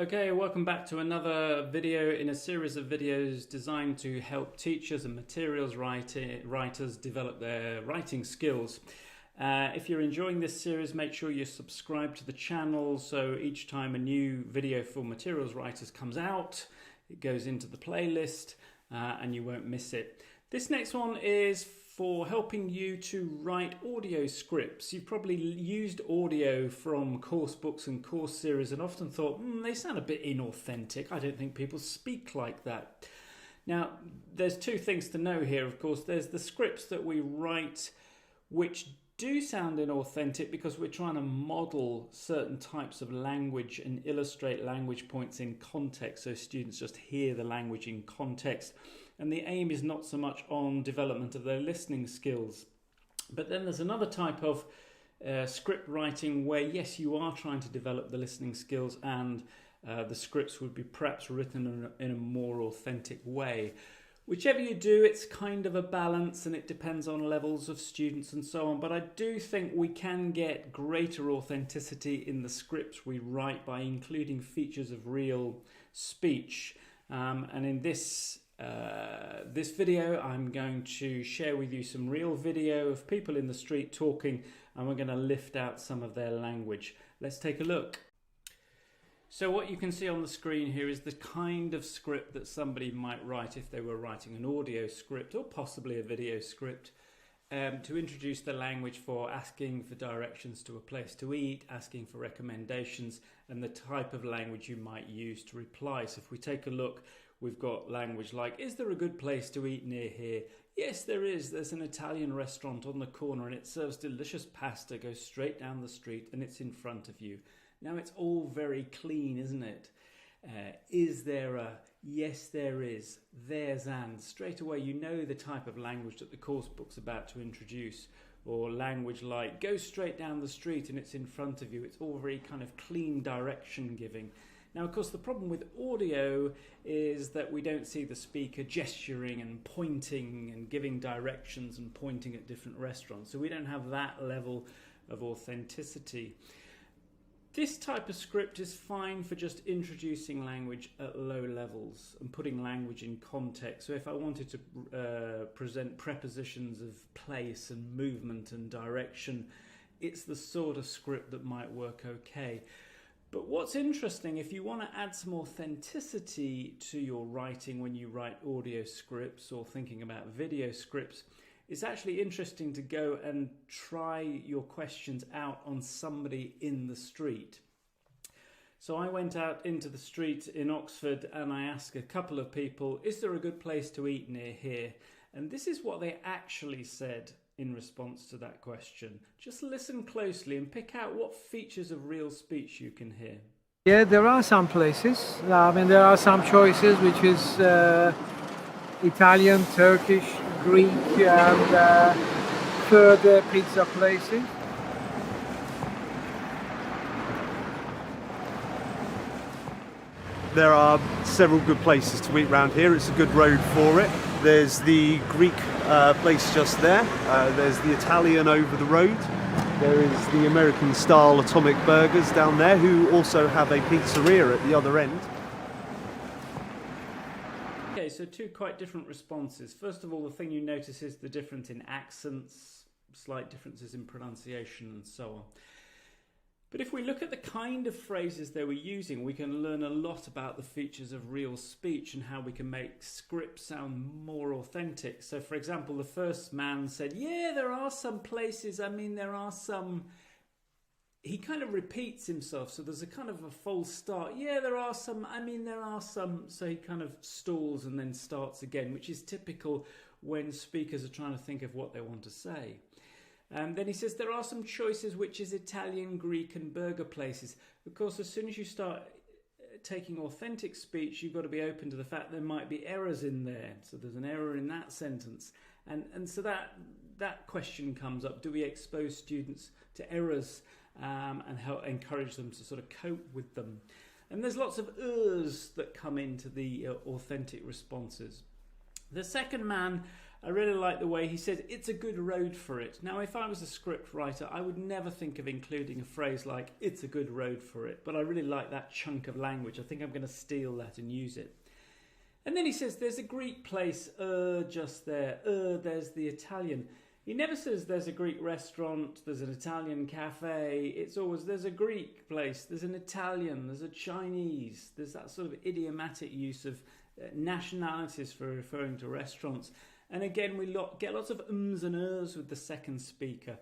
Okay, welcome back to another video in a series of videos designed to help teachers and materials writers develop their writing skills. If you're enjoying this series, make sure you subscribe to the channel so each time a new video for materials writers comes out, it goes into the playlist and you won't miss it. This next one is for helping you to write audio scripts. You've probably used audio from course books and course series and often thought, they sound a bit inauthentic. I don't think people speak like that. Now, there's two things to know here, of course. There's the scripts that we write which do sound inauthentic because we're trying to model certain types of language and illustrate language points in context so students just hear the language in context. And the aim is not so much on development of their listening skills. But then there's another type of script writing where, yes, you are trying to develop the listening skills and the scripts would be perhaps written in a more authentic way. Whichever you do, it's kind of a balance and it depends on levels of students and so on. But I do think we can get greater authenticity in the scripts we write by including features of real speech. And in this video, I'm going to share with you some real video of people in the street talking, and we're going to lift out some of their language. Let's take a look. So what you can see on the screen here is the kind of script that somebody might write if they were writing an audio script or possibly a video script to introduce the language for asking for directions to a place to eat, asking for recommendations, and the type of language you might use to reply. So if we take a look, we've got language like, is there a good place to eat near here? Yes, there is. There's an Italian restaurant on the corner and it serves delicious pasta. Go straight down the street and it's in front of you. Now it's all very clean, isn't it? Is there a? Yes, there is. There's and. Straight away you know the type of language that the course book's about to introduce. Or language like, go straight down the street and it's in front of you. It's all very kind of clean direction giving. Now, of course, the problem with audio is that we don't see the speaker gesturing and pointing and giving directions and pointing at different restaurants. So we don't have that level of authenticity. This type of script is fine for just introducing language at low levels and putting language in context. So if I wanted to present prepositions of place and movement and direction, it's the sort of script that might work okay. But what's interesting, if you want to add some authenticity to your writing when you write audio scripts or thinking about video scripts, it's actually interesting to go and try your questions out on somebody in the street. So I went out into the street in Oxford and I asked a couple of people, is there a good place to eat near here? And this is what they actually said in response to that question. Just listen closely and pick out what features of real speech you can hear. Yeah, there are some places. There are some choices, which is Italian, Turkish, Greek, and further pizza places. There are several good places to eat around here. It's a good road for it. There's the Greek place just there. There's the Italian over the road. There is the American style Atomic Burgers down there, who also have a pizzeria at the other end. Okay, so two quite different responses. First of all, the thing you notice is the difference in accents, slight differences in pronunciation and so on. But if we look at the kind of phrases they were using, we can learn a lot about the features of real speech and how we can make scripts sound more authentic. So, for example, the first man said, yeah, there are some places, there are some... He kind of repeats himself, so there's a kind of a false start. Yeah, there are some, there are some... So he kind of stalls and then starts again, which is typical when speakers are trying to think of what they want to say. Then he says there are some choices, which is Italian, Greek and burger places. Of course, as soon as you start taking authentic speech, you've got to be open to the fact there might be errors in there. So there's an error in that sentence. And so that question comes up. Do we expose students to errors and help encourage them to sort of cope with them? And there's lots of ers that come into the authentic responses. The second man I really like the way he says it's a good road for it. Now, if I was a script writer, I would never think of including a phrase like it's a good road for it, but I really like that chunk of language. I think I'm going to steal that and use it. And then he says there's a Greek place just there. There's the Italian. He never says there's a Greek restaurant, there's an Italian cafe. It's always there's a Greek place, there's an Italian, there's a Chinese. There's that sort of idiomatic use of nationalities for referring to restaurants. And again, we get lots of ums and ers with the second speaker.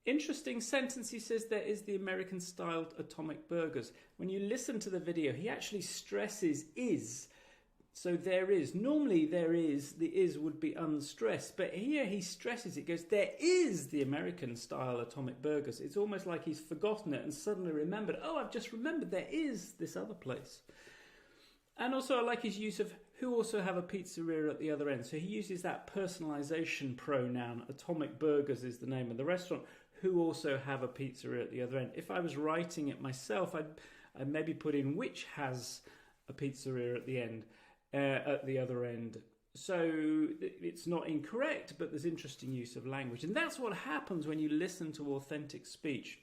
Interesting sentence, he says there is the American-styled atomic burgers. When you listen to the video, he actually stresses is. So there is. Normally there is, the is would be unstressed. But here he stresses it, goes, there is the American-style atomic burgers. It's almost like he's forgotten it and suddenly remembered, oh, I've just remembered there is this other place. And also I like his use of who also have a pizzeria at the other end. So he uses that personalization pronoun. Atomic Burgers is the name of the restaurant. Who also have a pizzeria at the other end. If I was writing it myself, I'd maybe put in which has a pizzeria at the end, at the other end. So it's not incorrect, but there's interesting use of language. And that's what happens when you listen to authentic speech.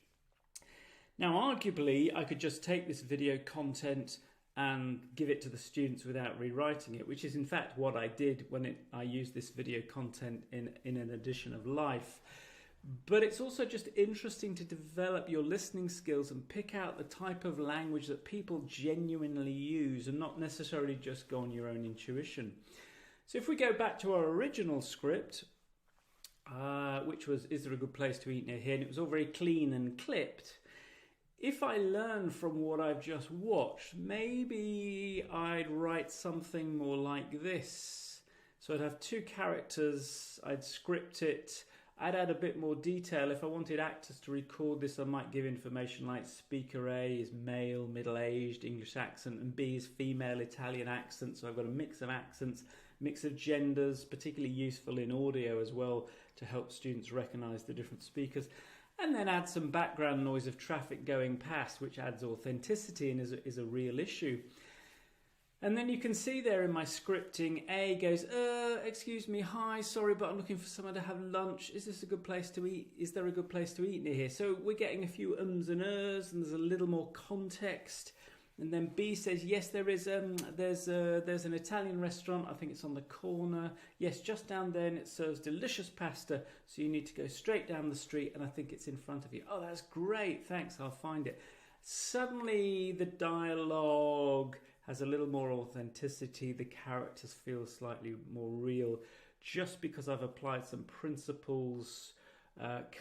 Now, arguably, I could just take this video content and give it to the students without rewriting it, which is in fact what I did when I used this video content in an edition of Life. But it's also just interesting to develop your listening skills and pick out the type of language that people genuinely use and not necessarily just go on your own intuition. So if we go back to our original script, which was, is there a good place to eat near here? And it was all very clean and clipped. If I learn from what I've just watched, maybe I'd write something more like this. So I'd have two characters, I'd script it, I'd add a bit more detail. If I wanted actors to record this, I might give information like speaker A is male, middle-aged, English accent, and B is female, Italian accent. So I've got a mix of accents, mix of genders, particularly useful in audio as well to help students recognise the different speakers. And then add some background noise of traffic going past, which adds authenticity and is a real issue. And then you can see there in my scripting, A goes, excuse me, hi, sorry, but I'm looking for someone to have lunch. Is this a good place to eat? Is there a good place to eat near here? So we're getting a few ums and ers, and there's a little more context. And then B says, yes, there is. There's an Italian restaurant. I think it's on the corner. Yes, just down there, and it serves delicious pasta. So you need to go straight down the street, and I think it's in front of you. Oh, that's great. Thanks. I'll find it. Suddenly, the dialogue has a little more authenticity. The characters feel slightly more real, just because I've applied some principles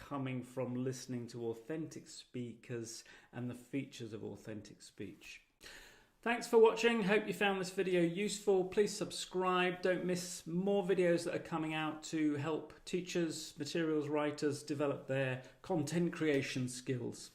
coming from listening to authentic speakers and the features of authentic speech. Thanks for watching. Hope you found this video useful. Please subscribe. Don't miss more videos that are coming out to help teachers, materials writers develop their content creation skills.